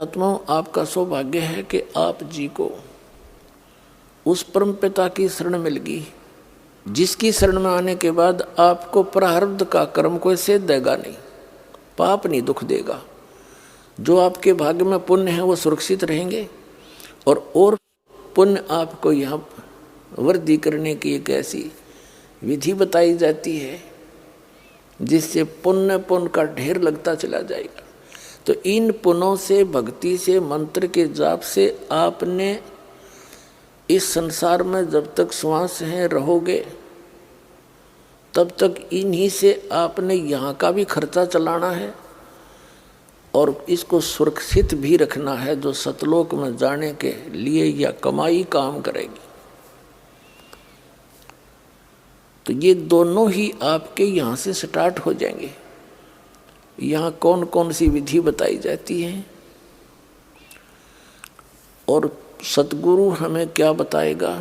आत्माओं, आपका सौभाग्य है कि आप जी को उस परम पिता की शरण मिल गई जिसकी शरण में आने के बाद आपको प्रारब्ध का कर्म कोई सेध देगा नहीं, पाप नहीं दुख देगा। जो आपके भाग्य में पुण्य है वो सुरक्षित रहेंगे और पुण्य आपको यहाँ वृद्धि करने की एक ऐसी विधि बताई जाती है जिससे पुण्य का ढेर लगता चला जाएगा। तो इन पुण्यों से, भक्ति से, मंत्र के जाप से आपने इस संसार में जब तक श्वास है रहोगे तब तक इन्हीं से आपने यहाँ का भी खर्चा चलाना है और इसको सुरक्षित भी रखना है जो सतलोक में जाने के लिए यह कमाई काम करेगी। तो ये दोनों ही आपके यहाँ से स्टार्ट हो जाएंगे। यहाँ कौन कौन सी विधि बताई जाती है और सतगुरु हमें क्या बताएगा।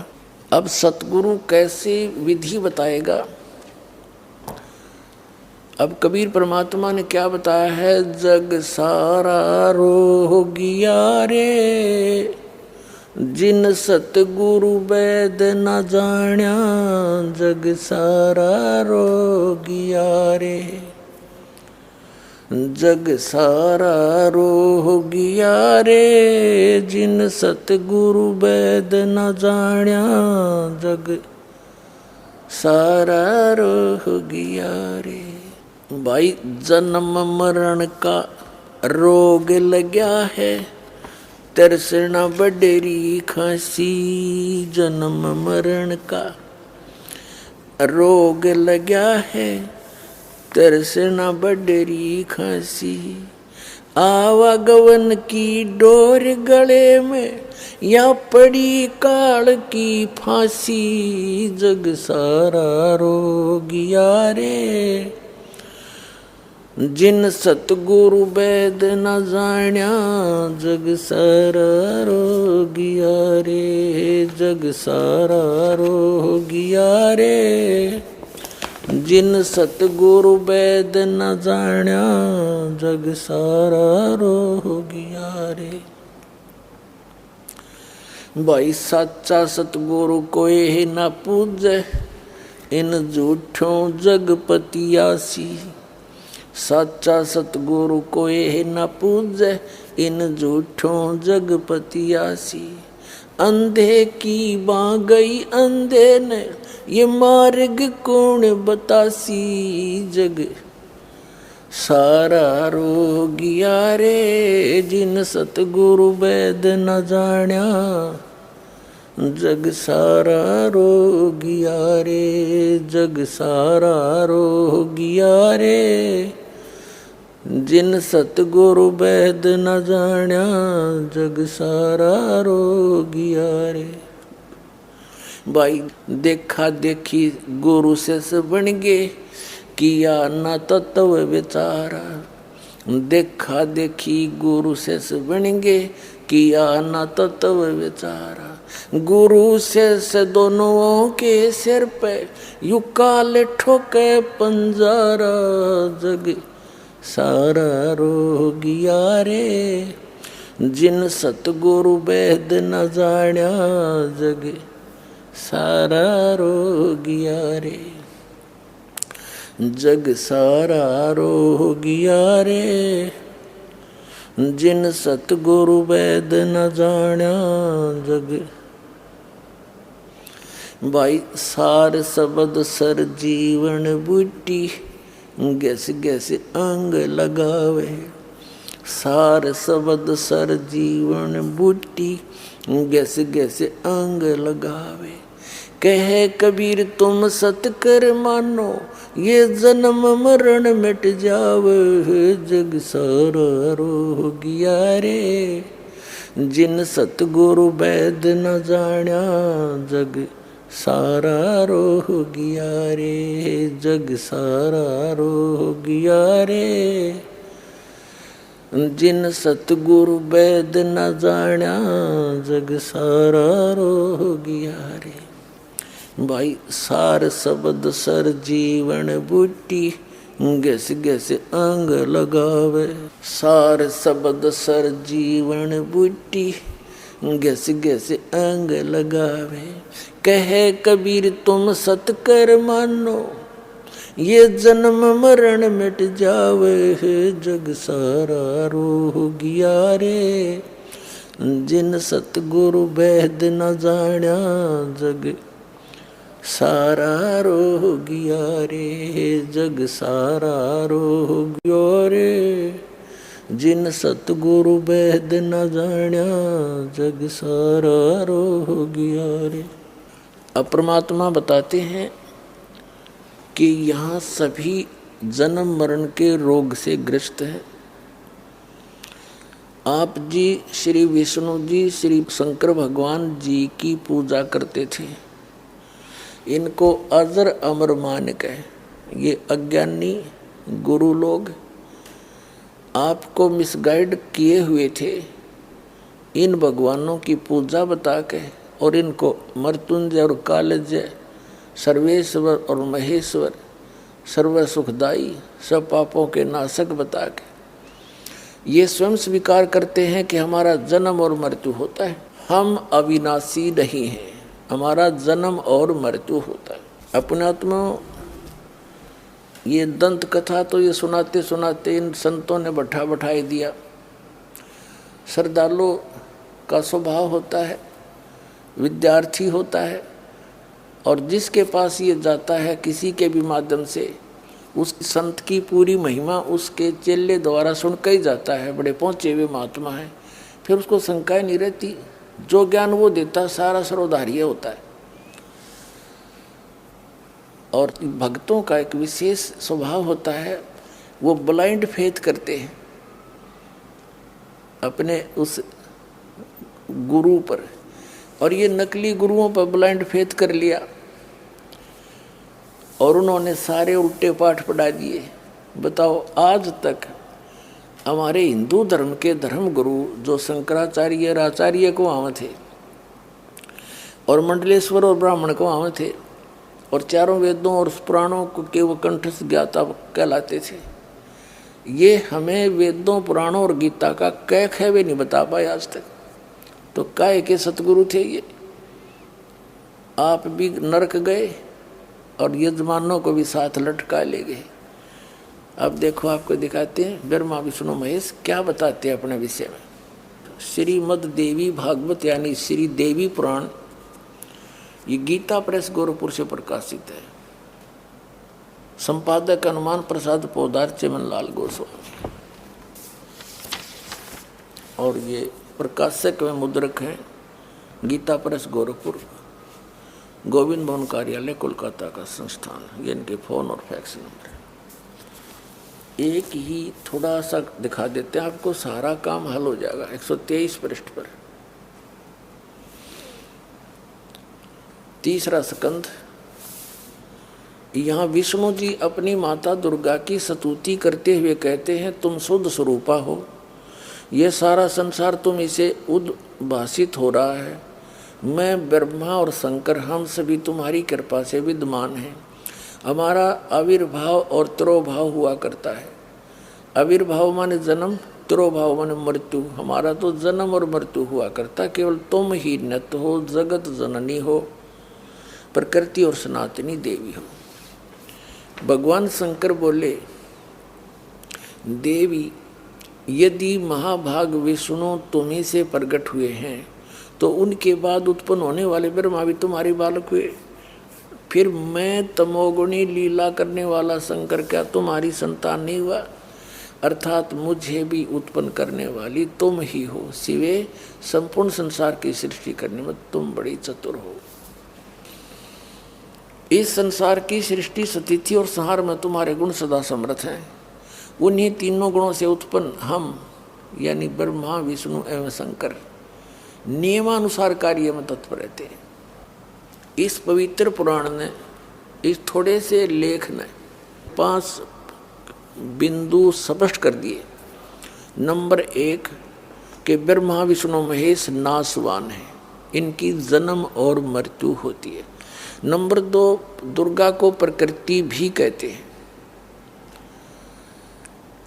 अब सतगुरु कैसे विधि बताएगा। अब कबीर परमात्मा ने क्या बताया है, जग सारा रोगिया रे जिन सतगुरु वैद न जाण्या, जग सारा रोगिया रे जग सारा रोगिया रे जिन सतगुरु वैद न जाण्या, जग सारा रोगिया रे। भाई जन्म मरण का रोग लग्या है, तरसना बडेरी खांसी, जन्म मरण का रोग लग्या है, तरसना बडेरी खांसी। आवागवन की डोर गले में या पड़ी काल की फांसी, जग सारा रोगिया रे जिन सतगुरु वैद न जाण्या, जग सारा रोगिया रे जग सारा रोगिया रे जिन सतगुरु वैद न जाण्या, जग सारा रोगिया रे। भाई सच्चा सतगुरु कोई न पूजे, इन झूठों जगपतियासी। सच्चा सतगुरु कोई न पूजे, इन झूठों जगपतियासी। अंधे की बाँ गई अंधे ने, ये मार्ग कौन बतासी, जग सारा रोगिया रे जिन सतगुरु वैद न जाण्या, जग सारा रोगिया रे जग सारा रोगिया रे जिन सतगुरु वैद न जाण्या, जग सारा रोगिया रे। भाई देखा देखी गुरु से बन गे, किया न तत्व विचारा। देखा देखी गुरु से बन गे, किया न तत्व विचारा। गुरु से दोनों के सिर पे यू काल ठोके पंजारा, जग सारा रोगिया रे जिन सतगुरु वैद न जाण्या, जग सारा रोगिया रे जग सारा रोगिया रे जिन सतगुरु वैद न जाण्या, जग। भाई सार शब्द सर जीवन बूटी, गैस गैस अंग लगावे। सार शब्द सर जीवन बूटी, गैस गैस अंग लगावे। कहे कबीर तुम सत कर मानो, ये जन्म मरण मिट जावे, जग सारा रोगिया रे जिन सतगुरु वैद न जाण्या, जग सारा रोगिया रे जग सारा रोगिया रे जिन सतगुरु वैद न जाण्या, जग सारा रोगिया रे। भाई सार शब्द सर जीवन बूटी, गैस गैस अंग लगावे, सार शब्द सर जीवन बूटी, गैस गैस अंग लगावे। कहे कबीर तुम सत कर मानो, ये जन्म मरण मिट जावे, जग सारा रोह गया रे, जिन सतगुरु बैद न जाना, जग सारा रोह गया रे, जग सारा रोह गया रे, जिन सतगुरु बैद न जाना, जग सारा रोह गया रे। अब परमात्मा बताते हैं कि यहाँ सभी जन्म मरण के रोग से ग्रस्त है। आप जी श्री विष्णु जी श्री शंकर भगवान जी की पूजा करते थे, इनको अजर अमर मान के ये अज्ञानी गुरु लोग आपको मिसगाइड किए हुए थे। इन भगवानों की पूजा बता के और इनको मृत्युंजय और कालजय, सर्वेश्वर और महेश्वर, सर्व सुखदाई, सब पापों के नाशक बता के ये स्वयं स्वीकार करते हैं कि हमारा जन्म और मृत्यु होता है। हम अविनाशी नहीं हैं, हमारा जन्म और मृत्यु होता है। अपने आत्मा ये दंत कथा तो ये सुनाते सुनाते इन संतों ने बैठाई दिया। श्रद्धालु का स्वभाव होता है, विद्यार्थी होता है, और जिसके पास ये जाता है किसी के भी माध्यम से उस संत की पूरी महिमा उसके चेले द्वारा सुन के ही जाता है। बड़े पहुँचे हुए महात्मा है, फिर उसको शंकाएं नहीं रहती। जो ज्ञान वो देता सारा सर्वधार्य होता है। और भक्तों का एक विशेष स्वभाव होता है, वो ब्लाइंड फेथ करते हैं अपने उस गुरु पर, और ये नकली गुरुओं पर ब्लाइंड फेथ कर लिया और उन्होंने सारे उल्टे पाठ पढ़ा दिए। बताओ, आज तक हमारे हिंदू धर्म के धर्म गुरु जो शंकराचार्य और आचार्य को वहाँ थे, और मंडलेश्वर और ब्राह्मण को वहाँ थे, और चारों वेदों और पुराणों के वो कंठस्थ ज्ञाता कहलाते थे, ये हमें वेदों पुराणों और गीता का कैख है वे नहीं बता पाए आज तक। तो काय के सतगुरु थे ये? आप भी नरक गए और यजमानों को भी साथ लटका ले गए। अब देखो, आपको दिखाते हैं ब्रह्मा विष्णु महेश क्या बताते हैं अपने विषय में। श्रीमद देवी भागवत यानी श्री देवी पुराण, ये गीता प्रेस गोरखपुर से प्रकाशित है। संपादक हनुमान प्रसाद पोदार, चमनलाल गोस्वामी, और ये प्रकाशक में मुद्रक हैं गीता प्रेस गोरखपुर, गोविंद भवन कार्यालय कोलकाता का संस्थान। ये इनके फोन और फैक्स नंबर है। एक ही थोड़ा सा दिखा देते हैं आपको, सारा काम हल हो जाएगा। 123 पृष्ठ पर 3रा स्कंध। यहाँ विष्णु जी अपनी माता दुर्गा की स्तुति करते हुए कहते हैं, तुम शुद्ध स्वरूपा हो, ये सारा संसार तुम इसे उद्भासित हो रहा है। मैं ब्रह्मा और शंकर हम सभी तुम्हारी कृपा से विद्यमान हैं। हमारा आविर्भाव और तिरोभाव हुआ करता है। आविर्भाव माने जन्म, तिरोभाव माने मृत्यु। हमारा तो जन्म और मृत्यु हुआ करता, केवल तुम ही नित्य हो, जगत जननी हो, प्रकृति और सनातनी देवी हो। भगवान शंकर बोले, देवी यदि महाभाग विष्णु तुम्ही से प्रकट हुए हैं तो उनके बाद उत्पन्न होने वाले ब्रह्मा भी तुम्हारी बालक हुए। फिर मैं तमोगुणी लीला करने वाला शंकर क्या तुम्हारी संतान नहीं हुआ? अर्थात मुझे भी उत्पन्न करने वाली तुम ही हो। सिवे संपूर्ण संसार की सृष्टि करने में तुम बड़ी चतुर हो। इस संसार की सृष्टि, स्थिति और संहार में तुम्हारे गुण सदा समर्थ हैं। उन्हीं तीनों गुणों से उत्पन्न हम यानी ब्रह्मा विष्णु एवं शंकर नियमानुसार कार्य में तत्पर रहते हैं। इस पवित्र पुराण ने, इस थोड़े से लेख ने 5 बिंदु स्पष्ट कर दिए। नंबर 1 कि ब्रह्मा विष्णु महेश नाशवान है, इनकी जन्म और मृत्यु होती है। नंबर 2 दुर्गा को प्रकृति भी कहते हैं।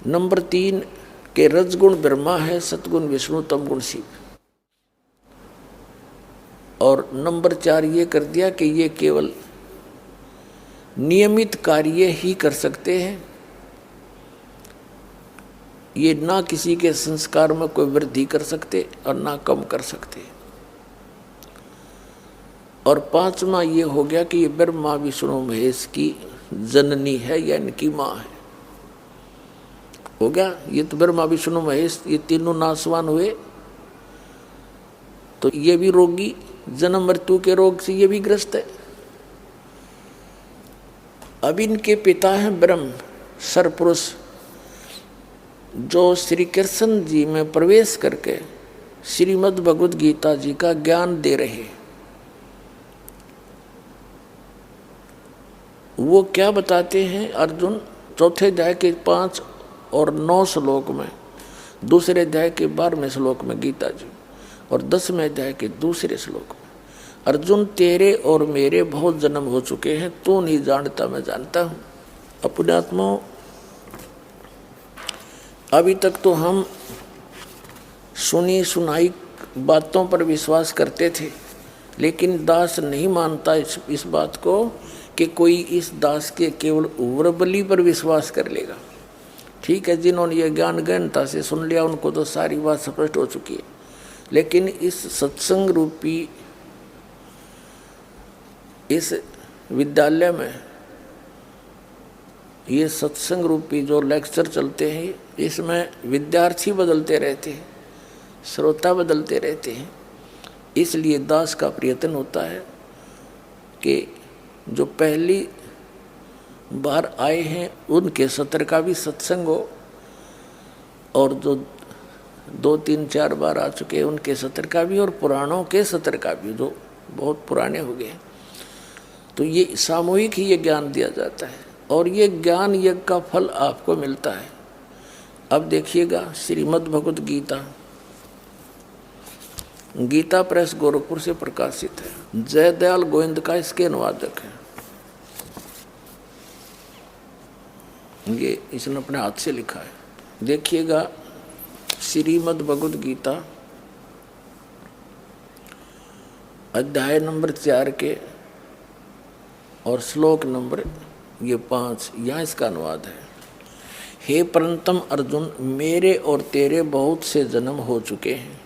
नंबर 3 के रजगुण ब्रह्मा है, सतगुण विष्णु, तमगुण शिव। और नंबर 4 ये कर दिया कि ये केवल नियमित कार्य ही कर सकते हैं, ये ना किसी के संस्कार में कोई वृद्धि कर सकते और ना कम कर सकते। और 5वां ये हो गया कि ये ब्रह्मा विष्णु महेश की जननी है या इनकी माँ है। हो गया, ये तो ब्रह्मा विष्णु महेश ये तीनों नासवान हुए, तो ये भी रोगी, जन्म मृत्यु के रोग से ये भी ग्रस्त है। अब इनके पिता हैं ब्रह्म सरपुरुष, जो श्री कृष्ण जी में प्रवेश करके श्रीमद् भगवद गीता जी का ज्ञान दे रहे। वो क्या बताते हैं अर्जुन, चौथे अध्याय के 5 और 9 श्लोक में, दूसरे अध्याय के 12वें श्लोक में गीता जी, और 10वें अध्याय के दूसरे श्लोक में, अर्जुन तेरे और मेरे बहुत जन्म हो चुके हैं, तू नहीं जानता मैं जानता हूँ। अपने आत्मा अभी तक तो हम सुनी सुनाई बातों पर विश्वास करते थे, लेकिन दास नहीं मानता इस बात को कि कोई इस दास के केवल उर्वरबली पर विश्वास कर लेगा। ठीक है, जिन्होंने ये ज्ञान गहनता से सुन लिया उनको तो सारी बात स्पष्ट हो चुकी है, लेकिन इस सत्संग रूपी इस विद्यालय में ये सत्संग रूपी जो लेक्चर चलते हैं, इसमें विद्यार्थी बदलते रहते हैं, श्रोता बदलते रहते हैं। इसलिए दास का प्रयत्न होता है कि जो पहली बार आए हैं उनके सत्र का भी सत्संग हो, और जो 2, 3, 4 बार आ चुके हैं उनके सत्र का भी, और पुराणों के सत्र का भी, जो बहुत पुराने हो गए। तो ये सामूहिक ही ये ज्ञान दिया जाता है, और ये ज्ञान यज्ञ का फल आपको मिलता है। अब देखिएगा श्रीमद् भगवद गीता, गीता प्रेस गोरखपुर से प्रकाशित है, जयदयाल गोविंद का इसके अनुवादक है। ये इसने अपने हाथ से लिखा है। देखिएगा श्रीमद् भगवद गीता अध्याय नंबर 4 के और श्लोक नंबर ये 5, यहाँ इसका अनुवाद है। हे परंतम अर्जुन, मेरे और तेरे बहुत से जन्म हो चुके हैं,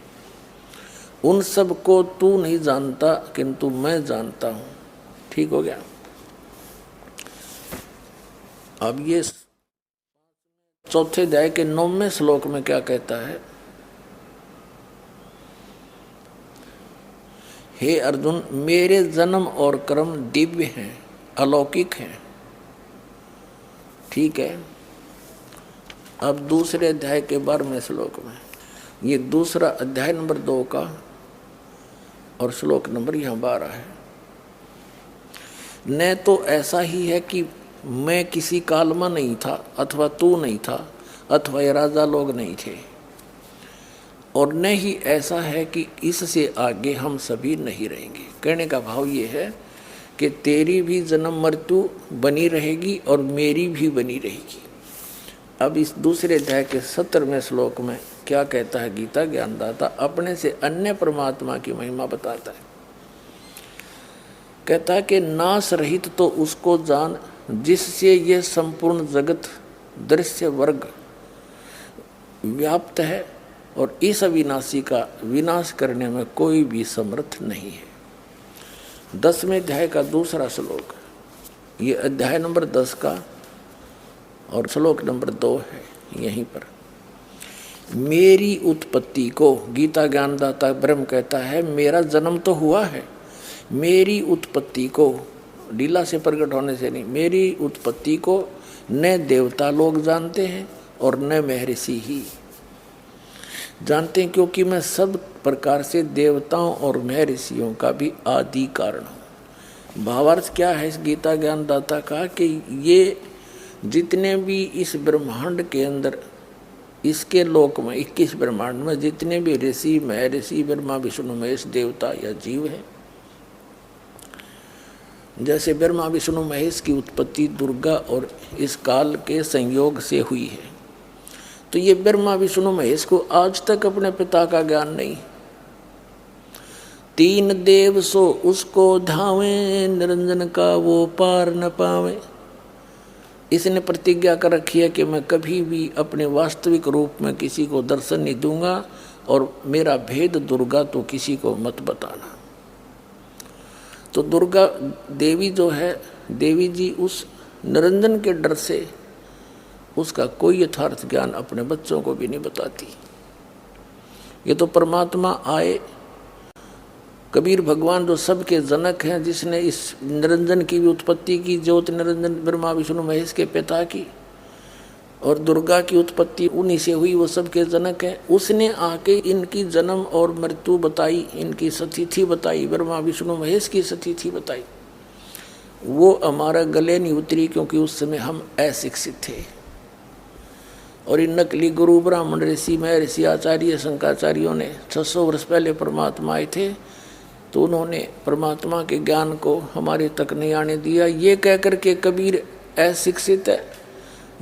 उन सब को तू नहीं जानता किंतु मैं जानता हूँ। ठीक हो गया। अब ये चौथे अध्याय के 9वें श्लोक में क्या कहता है, हे अर्जुन, मेरे जन्म और कर्म दिव्य हैं, अलौकिक हैं। ठीक है। अब दूसरे अध्याय के 12वें श्लोक में, ये दूसरा अध्याय नंबर 2 का और श्लोक नंबर यहाँ 12 है। न तो ऐसा ही है कि मैं किसी काल में नहीं था, अथवा तू नहीं था, अथवा ये राजा लोग नहीं थे, और न ही ऐसा है कि इससे आगे हम सभी नहीं रहेंगे। कहने का भाव ये है कि तेरी भी जन्म मृत्यु बनी रहेगी और मेरी भी बनी रहेगी। अब इस दूसरे अध्याय के 17वें श्लोक में क्या कहता है गीता ज्ञानदाता, अपने से अन्य परमात्मा की महिमा बताता है। कहता है कि नाश रहित तो उसको जान जिससे ये संपूर्ण जगत दृश्य वर्ग व्याप्त है, और इस अविनाशी का विनाश करने में कोई भी समर्थ नहीं है। 10वें अध्याय का दूसरा श्लोक, ये अध्याय नंबर 10 का और श्लोक नंबर 2 है। यहीं पर मेरी उत्पत्ति को गीता ज्ञानदाता ब्रह्म कहता है, मेरा जन्म तो हुआ है, मेरी उत्पत्ति को लीला से प्रकट होने से नहीं, मेरी उत्पत्ति को न देवता लोग जानते हैं और न महर्षि ही जानते हैं, क्योंकि मैं सब प्रकार से देवताओं और महर्षियों का भी आदि कारण हूँ। भावार्थ क्या है इस गीता ज्ञानदाता का कि ये जितने भी इस ब्रह्मांड के अंदर, इसके लोक में 21 ब्रह्मांड में जितने भी ऋषि महर्षि ब्रह्मा विष्णु महेश देवता या जीव हैं, जैसे ब्रह्मा विष्णु महेश की उत्पत्ति दुर्गा और इस काल के संयोग से हुई है, तो ये ब्रह्मा विष्णु महेश को आज तक अपने पिता का ज्ञान नहीं। तीन देव सो उसको धावे, निरंजन का वो पार न पावे। इसने प्रतिज्ञा कर रखी है कि मैं कभी भी अपने वास्तविक रूप में किसी को दर्शन नहीं दूंगा, और मेरा भेद दुर्गा तो किसी को मत बताना। तो दुर्गा देवी जो है, देवी जी उस निरंजन के डर से उसका कोई यथार्थ ज्ञान अपने बच्चों को भी नहीं बताती। ये तो परमात्मा आए, कबीर भगवान जो सबके जनक हैं, जिसने इस निरंजन की भी उत्पत्ति की, ज्योति निरंजन ब्रह्मा विष्णु महेश के पिता की, और दुर्गा की उत्पत्ति उन्हीं से हुई, वो सबके जनक हैं। उसने आके इनकी जन्म और मृत्यु बताई, इनकी सतिथि बताई, ब्रह्मा विष्णु महेश की सतिथि बताई। वो हमारा गले नहीं उतरी, क्योंकि उस समय हम अशिक्षित थे। और इन नकली गुरु ब्राह्मण ऋषि महर्षि आचार्य शंकराचार्यों ने 600 वर्ष पहले परमात्मा आए थे, तो उन्होंने परमात्मा के ज्ञान को हमारे तक नहीं आने दिया। ये कह कर के कबीर अशिक्षित है,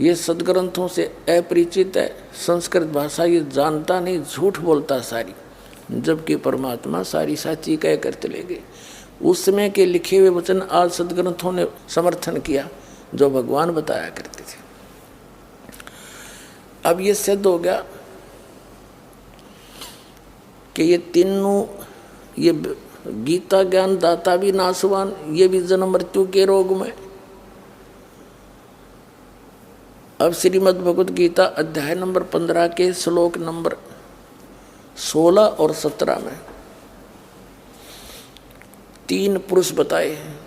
ये सदग्रंथों से अपरिचित है, संस्कृत भाषा ये जानता नहीं, झूठ बोलता सारी, जबकि परमात्मा सारी साची कह कर चले गए। उस समय के लिखे हुए वचन आज सदग्रंथों ने समर्थन किया, जो भगवान बताया करते थे। अब ये सिद्ध हो गया कि ये तीनों, ये गीता ज्ञान दाता भी नासवान, ये भी जन्म मृत्यु के रोग में। अब श्रीमद् भगवद गीता अध्याय नंबर 15 के श्लोक नंबर 16 और 17 में 3 पुरुष बताए हैं,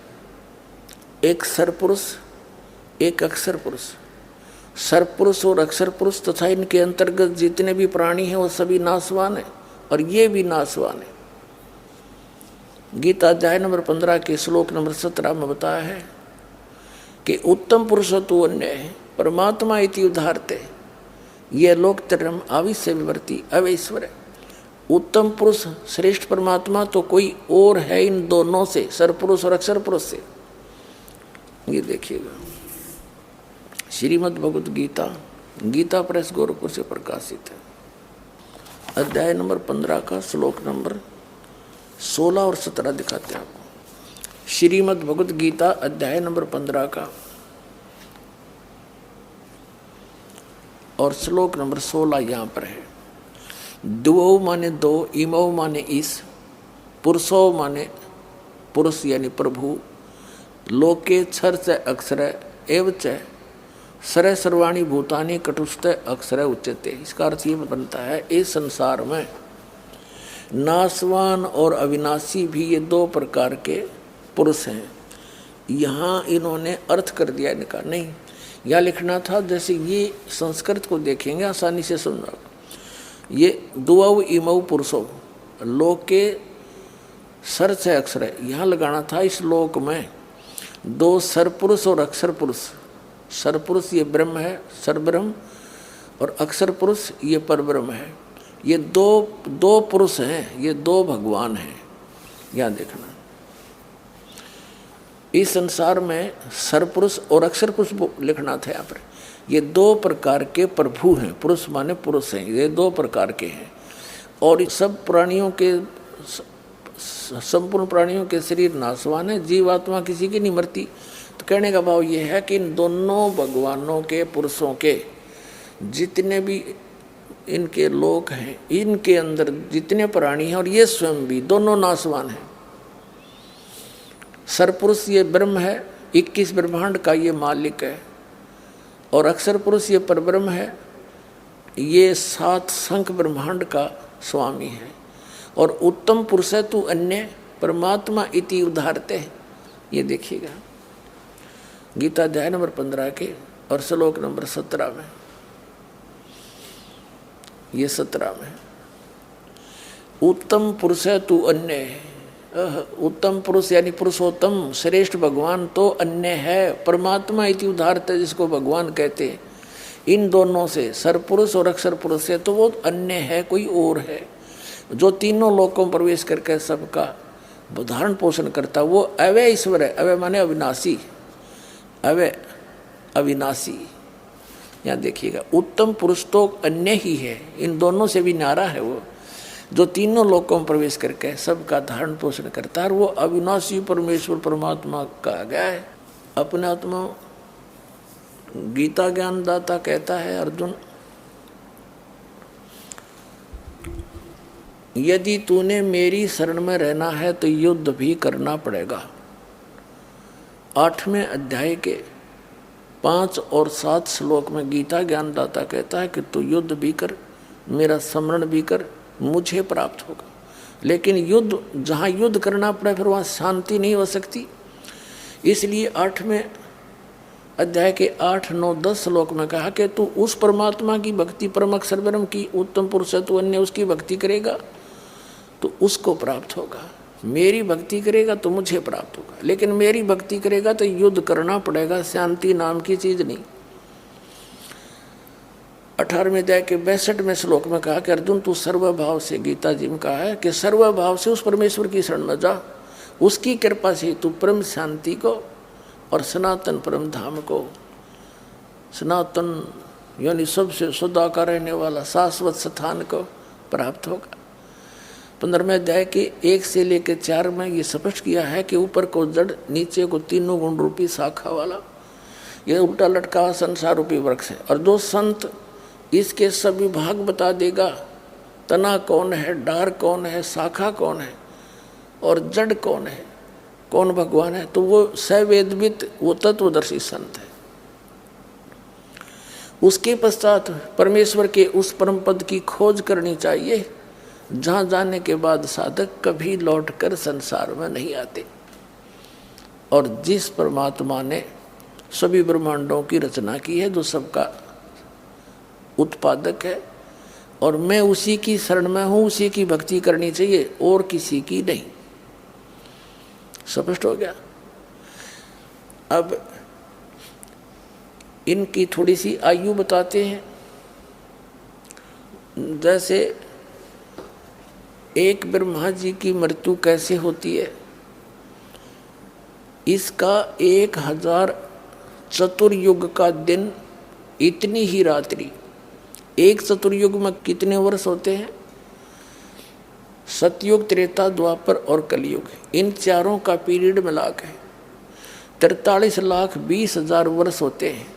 एक सरपुरुष, एक अक्षर पुरुष। सरपुरुष और अक्षर पुरुष तथा इनके अंतर्गत जितने भी प्राणी हैं वो सभी नासवान हैं, और ये भी नासवान है। गीता अध्याय नंबर 15 के श्लोक नंबर 17 में बताया है कि उत्तम पुरुष तो अन्य है, परमात्मा इति उदाहरते, ये लोक तरम आविश्य विवर्ती अवैश्वर है। उत्तम पुरुष श्रेष्ठ परमात्मा तो कोई और है इन दोनों से, सरपुरुष और अक्षर पुरुष से। ये देखिएगा, श्रीमद् भगवद गीता, गीता प्रेस गोरखपुर से प्रकाशित है। अध्याय नंबर 15 का श्लोक नंबर 16 और 17 दिखाते हैं आपको। श्रीमद् भगवद गीता अध्याय नंबर 15 का और श्लोक नंबर 16 यहाँ पर है। द्वौ माने दो, इमौ माने इस, पुरुषो माने पुरुष यानी प्रभु, लोके क्षर से अक्षर एवच सर्व सर्वाणी भूतानि कटुस्थ अक्षर उच्यते। इसका अर्थ ये बनता है, इस संसार में नासवान और अविनाशी भी ये 2 प्रकार के पुरुष हैं। यहाँ इन्होंने अर्थ कर दिया इनका, नहीं यह लिखना था, जैसे ये संस्कृत को देखेंगे आसानी से समझना। ये द्वौ इमौ पुरुषो, लोके सर से अक्षर है, यहाँ लगाना था इस लोक में 2 सरपुरुष और अक्षर पुरुष। सरपुरुष ये ब्रह्म है, सरब्रह्म, और अक्षर पुरुष ये परब्रह्म है। ये दो पुरुष हैं, ये 2 भगवान हैं। यहाँ देखना, इस संसार में सरपुरुष और अक्षर पुरुष लिखना था यहाँ पर। ये 2 प्रकार के प्रभु हैं, पुरुष माने पुरुष हैं, ये 2 प्रकार के हैं। और सब प्राणियों के, संपूर्ण प्राणियों के शरीर नासवान है, जीवात्मा किसी की नहीं मरती। तो कहने का भाव ये है कि इन दोनों भगवानों के, पुरुषों के जितने भी इनके लोक हैं, इनके अंदर जितने प्राणी हैं, और ये स्वयं भी दोनों नासवान हैं। सरपुरुष ये ब्रह्म है, 21 ब्रह्मांड का ये मालिक है, और अक्षर पुरुष ये परब्रह्म है, ये 7 शंख ब्रह्मांड का स्वामी है। और उत्तम पुरुष है तू अन्य परमात्मा इति उदाहरते। ये देखिएगा गीता अध्याय नंबर 15 के और श्लोक नंबर 17 में, ये 17 में उत्तम पुरुष है तू अन्य है। उत्तम पुरुष यानी पुरुषोत्तम श्रेष्ठ भगवान तो अन्य है, परमात्मा इति उदाहरते जिसको भगवान कहते हैं। इन दोनों से, सरपुरुष और अक्षर पुरुष से, तो वो अन्य है, कोई और है जो तीनों लोकों में प्रवेश करके सबका धारण पोषण करता। वो अवय ईश्वर है। अवय माने अविनाशी, अवय अविनाशी यहाँ देखिएगा, उत्तम पुरुष तो अन्य ही है, इन दोनों से भी न्यारा है वो, जो तीनों लोकों में प्रवेश करके सबका धारण पोषण करता है, और वो अविनाशी परमेश्वर परमात्मा कहा गया है। अपने आत्मा गीता ज्ञानदाता कहता है, अर्जुन यदि तूने मेरी शरण में रहना है तो युद्ध भी करना पड़ेगा। 8वें अध्याय के 5 और 7 श्लोक में गीता ज्ञानदाता कहता है कि तू युद्ध भी कर, मेरा स्मरण भी कर, मुझे प्राप्त होगा। लेकिन युद्ध, जहाँ युद्ध करना पड़े फिर वहाँ शांति नहीं हो सकती। इसलिए 8वें अध्याय के 8, 9, 10 श्लोक में कहा कि तू उस परमात्मा की भक्ति, परम अक्षर ब्रह्म की, उत्तम पुरुष है, तू अन्य उसकी भक्ति करेगा तो उसको प्राप्त होगा। मेरी भक्ति करेगा तो मुझे प्राप्त होगा। लेकिन मेरी भक्ति करेगा तो युद्ध करना पड़ेगा, शांति नाम की चीज नहीं। 18वें अध्याय के 62वें श्लोक में कहा कि अर्जुन तू सर्वभाव से, गीता जी में कहा है कि सर्वभाव से उस परमेश्वर की शरण में जा, उसकी कृपा से तू परम शांति को और सनातन परम धाम को, सनातन यानी सबसे सदा का रहने वाला शाश्वत स्थान को प्राप्त होगा। 15वें अध्याय के 1 से लेकर 4 में ये स्पष्ट किया है कि ऊपर को जड़, नीचे को तीनों गुण रूपी शाखा वाला ये उल्टा लटका हुआ संसार रूपी वृक्ष है। और जो संत इसके सभी भाग बता देगा, तना कौन है, डार कौन है, शाखा कौन है और जड़ कौन है, कौन भगवान है, तो वो सवेदवित, वो तत्वदर्शी संत है। उसके पश्चात परमेश्वर के उस परम पद की खोज करनी चाहिए, जहाँ जाने के बाद साधक कभी लौटकर संसार में नहीं आते। और जिस परमात्मा ने सभी ब्रह्मांडों की रचना की है, जो सबका उत्पादक है, और मैं उसी की शरण में हूँ, उसी की भक्ति करनी चाहिए और किसी की नहीं। स्पष्ट हो गया। अब इनकी थोड़ी सी आयु बताते हैं। जैसे एक ब्रह्मा जी की मृत्यु कैसे होती है, इसका 1000 चतुर्युग का दिन, इतनी ही रात्रि। एक चतुर्युग में कितने वर्ष होते हैं? सतयुग, त्रेता, द्वापर और कलयुग, इन चारों का पीरियड मिला के 43,20,000 वर्ष होते हैं।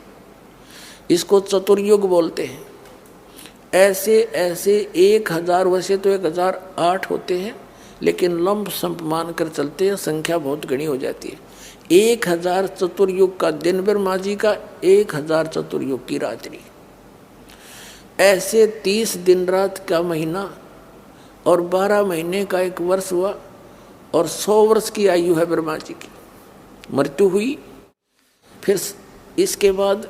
इसको चतुर्युग बोलते हैं। ऐसे ऐसे 1000 वैसे तो 1008 होते हैं, लेकिन लंब संप मान कर चलते हैं, संख्या बहुत घनी हो जाती है। 1000 चतुर्युग का दिन ब्रह्मा जी का, 1000 चतुर्युग की रात्रि, ऐसे 30 दिन रात का महीना और 12 महीने का एक वर्ष हुआ, और 100 वर्ष की आयु है ब्रह्मा जी की। मृत्यु हुई। फिर इसके बाद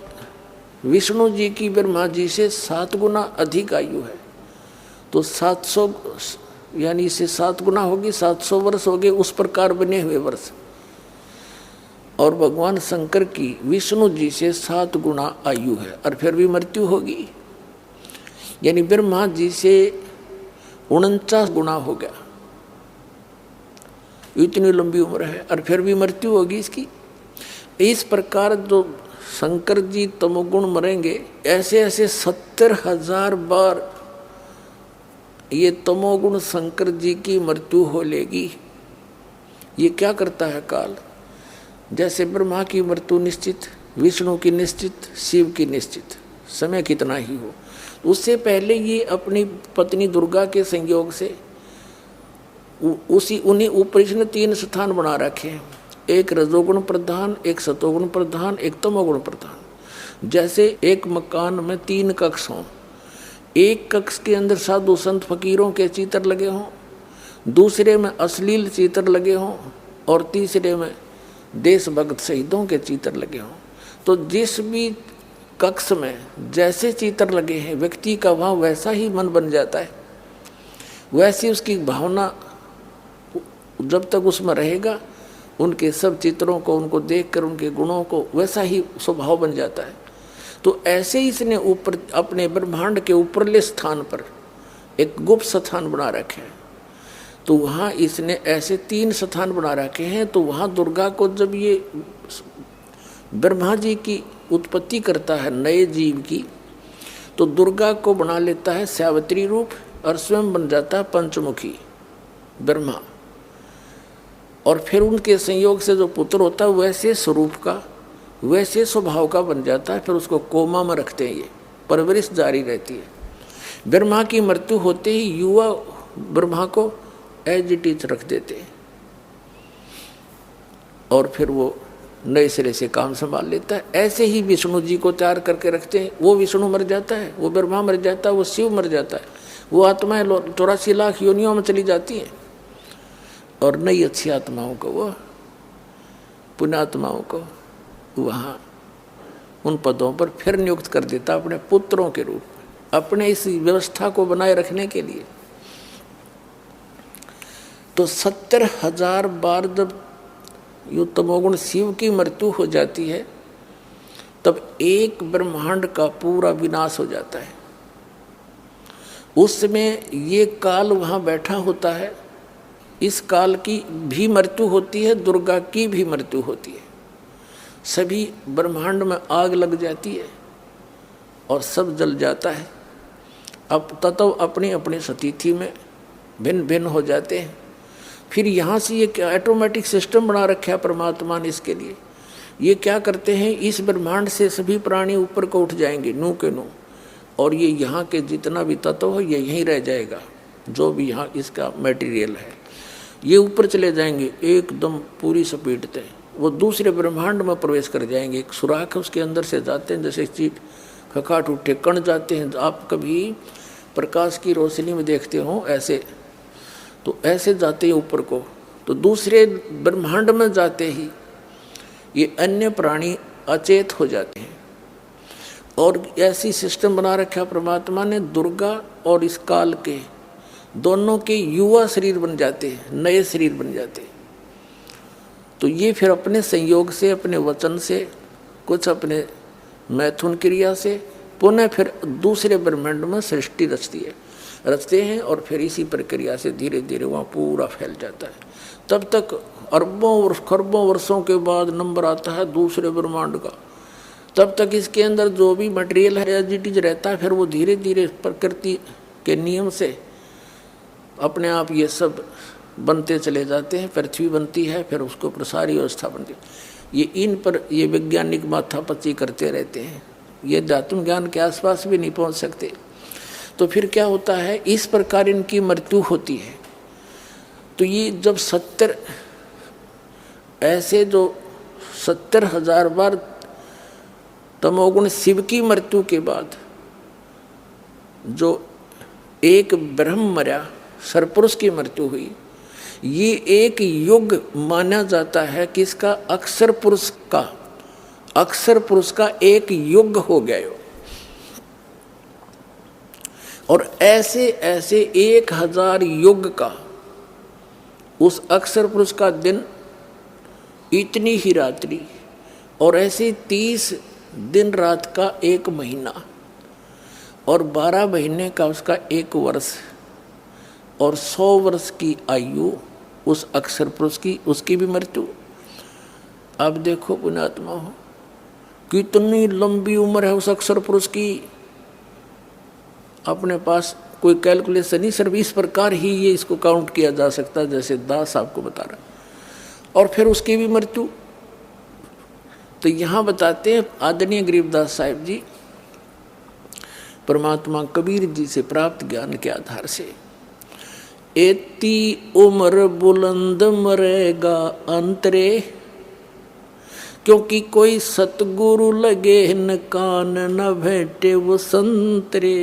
विष्णु जी की ब्रह्मा जी से 7 गुना अधिक आयु है, तो 700 यानी इससे 7 गुना होगी, 700 वर्ष हो गए उस प्रकार बने हुए वर्ष। और भगवान शंकर की विष्णु जी से 7 गुना आयु है, और फिर भी मृत्यु होगी। यानी ब्रह्मा जी से 49 गुना हो गया। इतनी लंबी उम्र है और फिर भी मृत्यु होगी इसकी। इस प्रकार जो शंकर जी तमोगुण मरेंगे, ऐसे ऐसे 70,000 बार ये तमोगुण शंकर जी की मृत्यु हो लेगी। ये क्या करता है काल? जैसे ब्रह्मा की मृत्यु निश्चित, विष्णु की निश्चित, शिव की निश्चित, समय कितना ही हो, उससे पहले ये अपनी पत्नी दुर्गा के संयोग से उन्हीं ऊपर इसने 3 स्थान बना रखे हैं, एक रजोगुण प्रधान, एक सतोगुण प्रधान, एक तमोगुण प्रधान। जैसे एक मकान में 3 कक्ष हों, एक कक्ष के अंदर साधु संत फकीरों के चित्र लगे हों, दूसरे में अश्लील चित्र लगे हों, और तीसरे में देशभक्त शहीदों के चित्र लगे हों। तो जिस भी कक्ष में जैसे चित्र लगे हैं, व्यक्ति का वहाँ वैसा ही मन बन जाता है, वैसी उसकी भावना जब तक उसमें रहेगा, उनके सब चित्रों को, उनको देखकर उनके गुणों को वैसा ही स्वभाव बन जाता है। तो ऐसे ही इसने ऊपर अपने ब्रह्मांड के ऊपरले स्थान पर एक गुप्त स्थान बना रखे हैं। तो वहाँ इसने ऐसे 3 स्थान बना रखे हैं। तो वहाँ दुर्गा को जब ये ब्रह्मा जी की उत्पत्ति करता है नए जीव की, तो दुर्गा को बना लेता है सावित्री रूप और स्वयं बन जाता है पंचमुखी ब्रह्मा। और फिर उनके संयोग से जो पुत्र होता है वैसे स्वरूप का, वैसे स्वभाव का बन जाता है। फिर उसको कोमा में रखते हैं, ये परवरिश जारी रहती है। ब्रह्मा की मृत्यु होते ही युवा ब्रह्मा को एज इट इज रख देते हैं और फिर वो नए सिरे से काम संभाल लेता है। ऐसे ही विष्णु जी को तैयार करके रखते हैं। वो विष्णु मर जाता है, वो ब्रह्मा मर जाता है, वो शिव मर जाता है, वो आत्माएं 84 लाख योनियों में चली जाती हैं और नई अच्छी आत्माओं को, वो पुण्यात्माओं को वहाँ उन पदों पर फिर नियुक्त कर देता अपने पुत्रों के रूप में, अपने इस व्यवस्था को बनाए रखने के लिए। तो 70,000 बार जब यो तमोगुण शिव की मृत्यु हो जाती है तब एक ब्रह्मांड का पूरा विनाश हो जाता है। उस समय ये काल वहाँ बैठा होता है, इस काल की भी मृत्यु होती है, दुर्गा की भी मृत्यु होती है। सभी ब्रह्मांड में आग लग जाती है और सब जल जाता है। अब तत्व अपनी अपनी सतिथि में भिन्न भिन्न हो जाते हैं। फिर यहाँ से ये क्या ऑटोमेटिक सिस्टम बना रखा है परमात्मा ने इसके लिए। ये क्या करते हैं, इस ब्रह्मांड से सभी प्राणी ऊपर को उठ जाएंगे नू के नू, और ये यहाँ के जितना भी तत्व है ये यहीं रह जाएगा। जो भी यहाँ इसका मटेरियल है ये ऊपर चले जाएंगे एकदम पूरी स्पीड से, वो दूसरे ब्रह्मांड में प्रवेश कर जाएंगे। एक सुराख है उसके अंदर से जाते हैं, जैसे चीट खकाट उठे कण जाते हैं। आप कभी प्रकाश की रोशनी में देखते हो ऐसे, तो ऐसे जाते हैं ऊपर को, तो दूसरे ब्रह्मांड में जाते ही ये अन्य प्राणी अचेत हो जाते हैं। और ऐसी सिस्टम बना रखा परमात्मा ने, दुर्गा और इस काल के दोनों के युवा शरीर बन जाते हैं, नए शरीर बन जाते हैं। तो ये फिर अपने संयोग से, अपने वचन से, कुछ अपने मैथुन क्रिया से पुनः फिर दूसरे ब्रह्मांड में सृष्टि रचते हैं और फिर इसी प्रक्रिया से धीरे धीरे वहाँ पूरा फैल जाता है। तब तक अरबों खरबों वर्षों के बाद नंबर आता है दूसरे ब्रह्मांड का। तब तक इसके अंदर जो भी मटेरियल है एज इट इज रहता है। फिर वो धीरे धीरे प्रकृति के नियम से अपने आप ये सब बनते चले जाते हैं। पृथ्वी बनती है, फिर उसको प्रसारी व्यवस्था बनती है। ये इन पर ये वैज्ञानिक माथापच्ची करते रहते हैं, ये दातुम ज्ञान के आसपास भी नहीं पहुंच सकते। तो फिर क्या होता है, इस प्रकार इनकी मृत्यु होती है। तो ये जब 70 ऐसे जो 70,000 बार तमोगुण शिव की मृत्यु के बाद जो एक ब्रह्म मरा, सरपुरुष की मृत्यु हुई, ये एक युग माना जाता है कि इसका अक्षर पुरुष का एक युग हो गया। और ऐसे ऐसे 1000 युग का उस अक्षर पुरुष का दिन, इतनी ही रात्रि, और ऐसे 30 दिन रात का एक महीना, और 12 महीने का उसका एक वर्ष, और 100 वर्ष की आयु उस अक्षर पुरुष की, उसकी भी मृत्यु। अब देखो पुण्यात्मा हो, कितनी लंबी उम्र है उस अक्षर पुरुष की। अपने पास कोई कैलकुलेशन नहीं, सिर्फ इस प्रकार ही ये इसको काउंट किया जा सकता है जैसे दास आपको बता रहा। और फिर उसकी भी मृत्यु। तो यहाँ बताते हैं आदरणीय गरीबदास साहिब जी परमात्मा कबीर जी से प्राप्त ज्ञान के आधार से, एती उम्र बुलंद मरेगा अंतरे, क्योंकि कोई सतगुरु लगे न कान न भेटे वो संतरे।